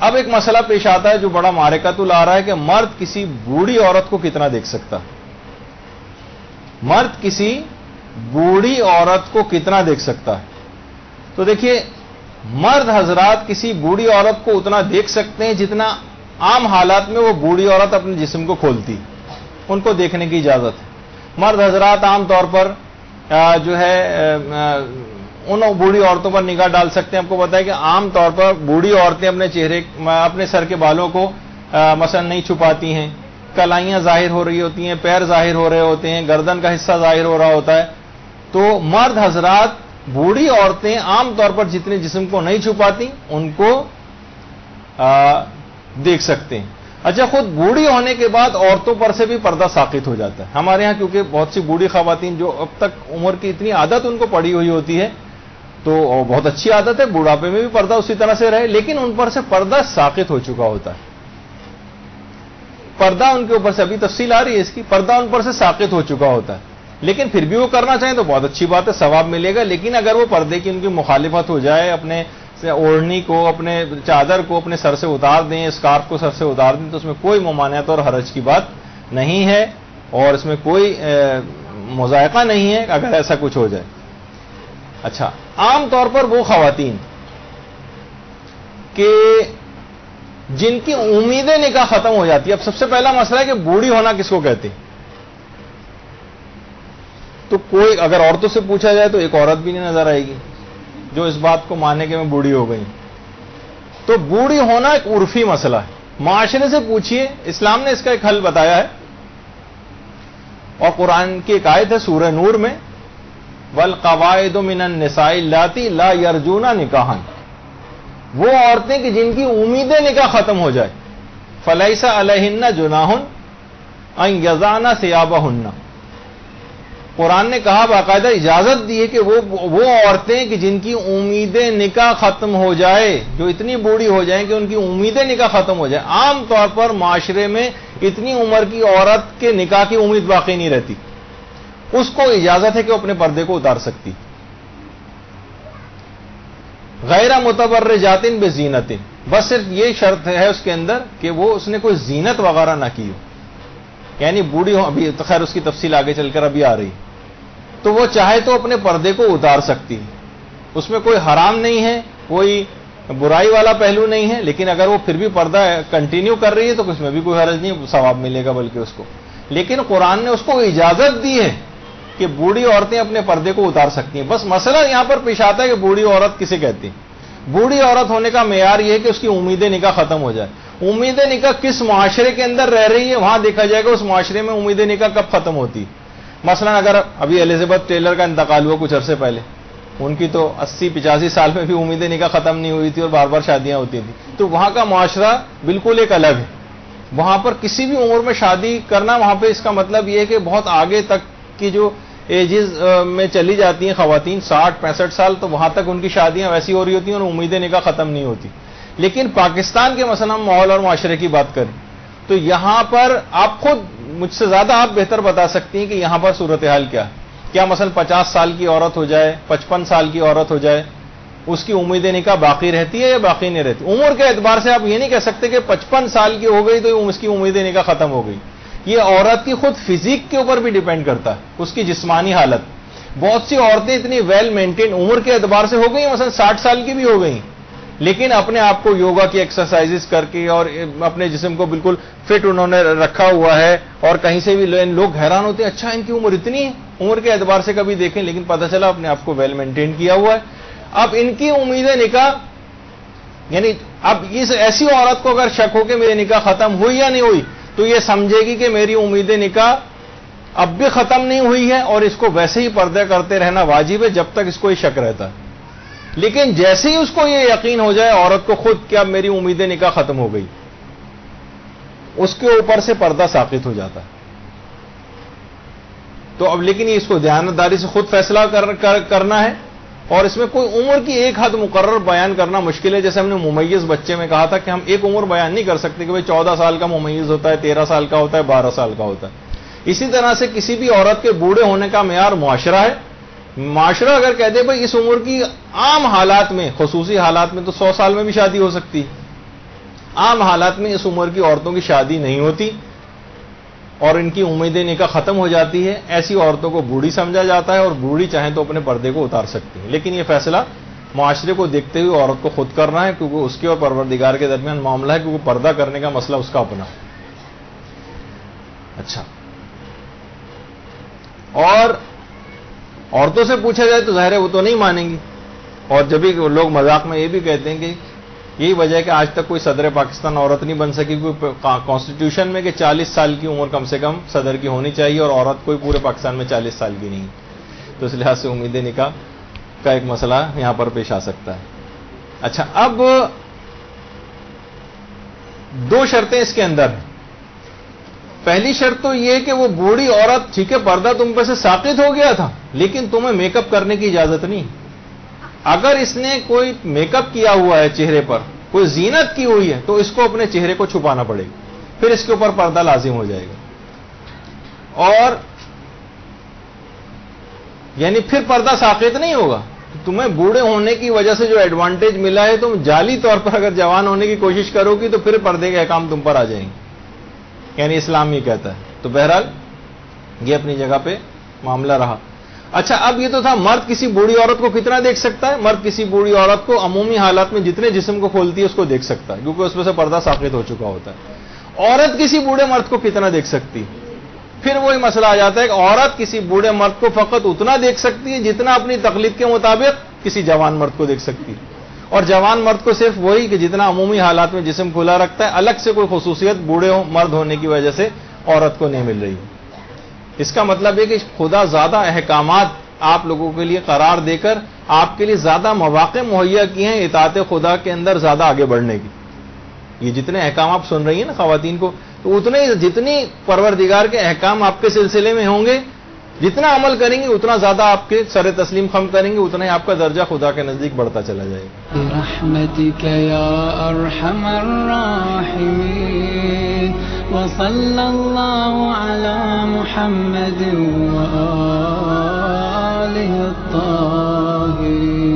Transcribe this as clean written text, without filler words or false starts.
اب ایک مسئلہ پیش آتا ہے جو بڑا معرکۃ لا رہا ہے کہ مرد کسی بوڑھی عورت کو کتنا دیکھ سکتا، مرد کسی بوڑھی عورت کو کتنا دیکھ سکتا ہے؟ تو دیکھیے، مرد حضرات کسی بوڑھی عورت کو اتنا دیکھ سکتے ہیں جتنا عام حالات میں وہ بوڑھی عورت اپنے جسم کو کھولتی، ان کو دیکھنے کی اجازت ہے۔ مرد حضرات عام طور پر جو ہے ان بوڑھی عورتوں پر نگاہ ڈال سکتے ہیں۔ آپ کو پتا ہے کہ عام طور پر بوڑھی عورتیں اپنے چہرے، اپنے سر کے بالوں کو مثلا نہیں چھپاتی ہیں، کلائیاں ظاہر ہو رہی ہوتی ہیں، پیر ظاہر ہو رہے ہوتے ہیں، گردن کا حصہ ظاہر ہو رہا ہوتا ہے۔ تو مرد حضرات بوڑھی عورتیں عام طور پر جتنے جسم کو نہیں چھپاتی ان کو دیکھ سکتے ہیں۔ اچھا، خود بوڑھی ہونے کے بعد عورتوں پر سے بھی پردہ ساقط ہو جاتا ہے۔ ہمارے ہاں کیونکہ بہت سی بوڑھی خواتین جو اب تک عمر کی اتنی عادت ان کو پڑی ہوئی ہوتی ہے، تو بہت اچھی عادت ہے، بڑھاپے میں بھی پردہ اسی طرح سے رہے، لیکن ان پر سے پردہ ساقط ہو چکا ہوتا ہے۔ پردہ ان کے اوپر سے، ابھی تفصیل آ رہی ہے اس کی، پردہ ان پر سے ساقط ہو چکا ہوتا ہے، لیکن پھر بھی وہ کرنا چاہیں تو بہت اچھی بات ہے، ثواب ملے گا۔ لیکن اگر وہ پردے کی ان کی مخالفت ہو جائے، اپنے اوڑھنی کو، اپنے چادر کو اپنے سر سے اتار دیں، اسکارف کو سر سے اتار دیں، تو اس میں کوئی ممانعت اور حرج کی بات نہیں ہے، اور اس میں کوئی مذائقہ نہیں ہے اگر ایسا کچھ ہو جائے۔ اچھا، عام طور پر وہ خواتین کہ جن کی امید نکاح ختم ہو جاتی ہے، اب سب سے پہلا مسئلہ ہے کہ بوڑھی ہونا کس کو کہتے ہیں؟ تو کوئی اگر عورتوں سے پوچھا جائے تو ایک عورت بھی نہیں نظر آئے گی جو اس بات کو مانے کہ میں بوڑھی ہو گئی۔ تو بوڑھی ہونا ایک عرفی مسئلہ ہے، معاشرے سے پوچھیے، اسلام نے اس کا ایک حل بتایا ہے، اور قرآن کی ایک آیت ہے سورہ نور میں، وَالْقَوَائِدُ مِنَ النِّسَاءِ اللَّاتِي لَا يَرْجُونَ نِكَاحًا، وہ عورتیں کہ جن کی امید نکاح ختم ہو جائے، فَلَيْسَ عَلَيْهِنَّ جُنَاحٌ أَن يَضَعْنَ ثِيَابَهُنَّ، قرآن نے کہا، باقاعدہ اجازت دی ہے کہ وہ عورتیں کہ جن کی امید نکاح ختم ہو جائے، جو اتنی بوڑھی ہو جائیں کہ ان کی امید نکاح ختم ہو جائے۔ عام طور پر معاشرے میں اتنی عمر کی عورت کے نکاح کی امید باقی نہیں رہتی، اس کو اجازت ہے کہ وہ اپنے پردے کو اتار سکتی، غیر متبرجات بزینت، بس صرف یہ شرط ہے اس کے اندر کہ وہ اس نے کوئی زینت وغیرہ نہ کی ہو، یعنی بوڑھی ہو، ابھی خیر اس کی تفصیل آگے چل کر ابھی آ رہی، تو وہ چاہے تو اپنے پردے کو اتار سکتی ہے، اس میں کوئی حرام نہیں ہے، کوئی برائی والا پہلو نہیں ہے، لیکن اگر وہ پھر بھی پردہ کنٹینیو کر رہی ہے تو اس میں بھی کوئی حرج نہیں، ثواب ملے گا بلکہ اس کو۔ لیکن قرآن نے اس کو اجازت دی ہے کہ بوڑھی عورتیں اپنے پردے کو اتار سکتی ہیں۔ بس مسئلہ یہاں پر پیش آتا ہے کہ بوڑھی عورت کسے کہتی ہے؟ بوڑھی عورت ہونے کا معیار یہ ہے کہ اس کی امید نکاح ختم ہو جائے۔ امید نکاح کس معاشرے کے اندر رہ رہی ہے، وہاں دیکھا جائے گا اس معاشرے میں امید نکاح کب ختم ہوتی۔ مثلا اگر ابھی الزبتھ ٹیلر کا انتقال ہوا کچھ عرصے پہلے، ان کی تو 80-85 سال میں بھی امید نکاح ختم نہیں ہوئی تھی اور بار بار شادیاں ہوتی تھیں، تو وہاں کا معاشرہ بالکل ایک الگ ہے۔ وہاں پر کسی بھی عمر میں شادی کرنا، وہاں پہ اس کا مطلب یہ ہے کہ بہت آگے تک کی جو ایجز میں چلی جاتی ہیں خواتین، 60-65 سال، تو وہاں تک ان کی شادیاں ویسی ہو رہی ہوتی ہیں اور امید نکاح ختم نہیں ہوتی۔ لیکن پاکستان کے مثلا ماحول اور معاشرے کی بات کریں تو یہاں پر آپ خود مجھ سے زیادہ آپ بہتر بتا سکتی ہیں کہ یہاں پر صورتحال کیا ہے۔ کیا مثلا 50 سال کی عورت ہو جائے، 55 سال کی عورت ہو جائے، اس کی امید نکاح باقی رہتی ہے یا باقی نہیں رہتی؟ عمر کے اعتبار سے آپ یہ نہیں کہہ سکتے کہ 55 سال کی ہو گئی تو اس کی امید نکاح ختم ہو گئی۔ یہ عورت کی خود فزیک کے اوپر بھی ڈیپینڈ کرتا ہے، اس کی جسمانی حالت۔ بہت سی عورتیں اتنی ویل مینٹین عمر کے اعتبار سے ہو گئی ہیں، مثلا 60 سال کی بھی ہو گئی، لیکن اپنے آپ کو یوگا کی ایکسرسائزز کر کے اور اپنے جسم کو بالکل فٹ انہوں نے رکھا ہوا ہے، اور کہیں سے بھی لوگ حیران ہوتے ہیں، اچھا ان کی عمر اتنی ہے، عمر کے اعتبار سے کبھی دیکھیں، لیکن پتہ چلا اپنے آپ کو ویل مینٹین کیا ہوا ہے۔ اب ان کی امید نکاح، یعنی اب اس ایسی عورت کو اگر شک ہو کہ میری نکاح ختم ہوئی یا نہیں ہوئی، تو یہ سمجھے گی کہ میری امید نکاح اب بھی ختم نہیں ہوئی ہے اور اس کو ویسے ہی پردہ کرتے رہنا واجب ہے جب تک اس کو یہ شک رہتا ہے۔ لیکن جیسے ہی اس کو یہ یقین ہو جائے عورت کو خود کہ اب میری امید نکاح ختم ہو گئی، اس کے اوپر سے پردہ ساقط ہو جاتا ہے۔ تو اب لیکن اس کو دیانتداری سے خود فیصلہ کرنا ہے، اور اس میں کوئی عمر کی ایک حد مقرر بیان کرنا مشکل ہے۔ جیسے ہم نے ممیز بچے میں کہا تھا کہ ہم ایک عمر بیان نہیں کر سکتے کہ 14 سال کا ممیز ہوتا ہے، 13 سال کا ہوتا ہے، 12 سال کا ہوتا ہے۔ اسی طرح سے کسی بھی عورت کے بوڑھے ہونے کا معیار معاشرہ ہے۔ معاشرہ اگر کہہ دے بھائی اس عمر کی عام حالات میں، خصوصی حالات میں تو 100 سال میں بھی شادی ہو سکتی ہے، عام حالات میں اس عمر کی عورتوں کی شادی نہیں ہوتی اور ان کی امیدیں نکاح ختم ہو جاتی ہے. ایسی عورتوں کو بوڑھی سمجھا جاتا ہے اور بوڑھی چاہیں تو اپنے پردے کو اتار سکتی ہے. لیکن یہ فیصلہ معاشرے کو دیکھتے ہوئے عورت کو خود کرنا ہے, کیونکہ اس کے اور پروردگار کے درمیان معاملہ ہے, کیونکہ پردہ کرنے کا مسئلہ اس کا اپنا ہے. اچھا, اور عورتوں سے پوچھا جائے تو ظاہر ہے وہ تو نہیں مانیں گی. اور جب بھی لوگ مذاق میں یہ بھی کہتے ہیں کہ یہی وجہ ہے کہ آج تک کوئی صدر پاکستان عورت نہیں بن سکی, کوئی کانسٹیٹیوشن میں کہ 40 سال کی عمر کم سے کم صدر کی ہونی چاہیے, اور عورت کوئی پورے پاکستان میں 40 سال کی نہیں. تو اس لحاظ سے امید نکاح کا ایک مسئلہ یہاں پر پیش آ سکتا ہے. اچھا, اب 2 شرطیں اس کے اندر ہیں. پہلی شرط تو یہ کہ وہ بوڑھی عورت, ٹھیک ہے پردہ تم پہ سے ساقط ہو گیا تھا, لیکن تمہیں میک اپ کرنے کی اجازت نہیں. اگر اس نے کوئی میک اپ کیا ہوا ہے چہرے پر, کوئی زینت کی ہوئی ہے, تو اس کو اپنے چہرے کو چھپانا پڑے گا, پھر اس کے اوپر پردہ لازم ہو جائے گا. اور یعنی پھر پردہ ساقط نہیں ہوگا. تمہیں بوڑھے ہونے کی وجہ سے جو ایڈوانٹیج ملا ہے, تم جعلی طور پر اگر جوان ہونے کی کوشش کرو گی تو پھر پردے کے احکام تم پر آ جائیں گے. یعنی اسلام یہ کہتا ہے. تو بہرحال یہ اپنی جگہ پہ معاملہ رہا. اچھا, اب یہ تو تھا مرد کسی بوڑھی عورت کو کتنا دیکھ سکتا ہے. مرد کسی بوڑھی عورت کو عمومی حالات میں جتنے جسم کو کھولتی ہے اس کو دیکھ سکتا ہے, کیونکہ اس میں سے پردہ ساقط ہو چکا ہوتا ہے. عورت کسی بوڑھے مرد کو کتنا دیکھ سکتی, پھر وہی مسئلہ آ جاتا ہے کہ عورت کسی بوڑھے مرد کو فقط اتنا دیکھ سکتی ہے جتنا اپنی تقلید کے مطابق کسی جوان مرد کو دیکھ سکتی ہے, اور جوان مرد کو صرف وہی کہ جتنا عمومی حالات میں جسم کھلا رکھتا ہے. الگ سے کوئی خصوصیت بوڑھے مرد ہونے کی وجہ سے عورت کو نہیں مل رہی. اس کا مطلب ہے کہ خدا زیادہ احکامات آپ لوگوں کے لیے قرار دے کر آپ کے لیے زیادہ مواقع مہیا کیے ہیں اطاعت خدا کے اندر زیادہ آگے بڑھنے کی. یہ جتنے احکام آپ سن رہی ہیں نا خواتین کو, تو اتنے جتنی پروردگار کے احکام آپ کے سلسلے میں ہوں گے, جتنا عمل کریں گے اتنا زیادہ آپ کے سر تسلیم خم کریں گے, اتنا ہی آپ کا درجہ خدا کے نزدیک بڑھتا چلا جائے گا. برحمتک یا ارحم الراحمین وصلی اللہ علی محمد وآلہ الطاہرین.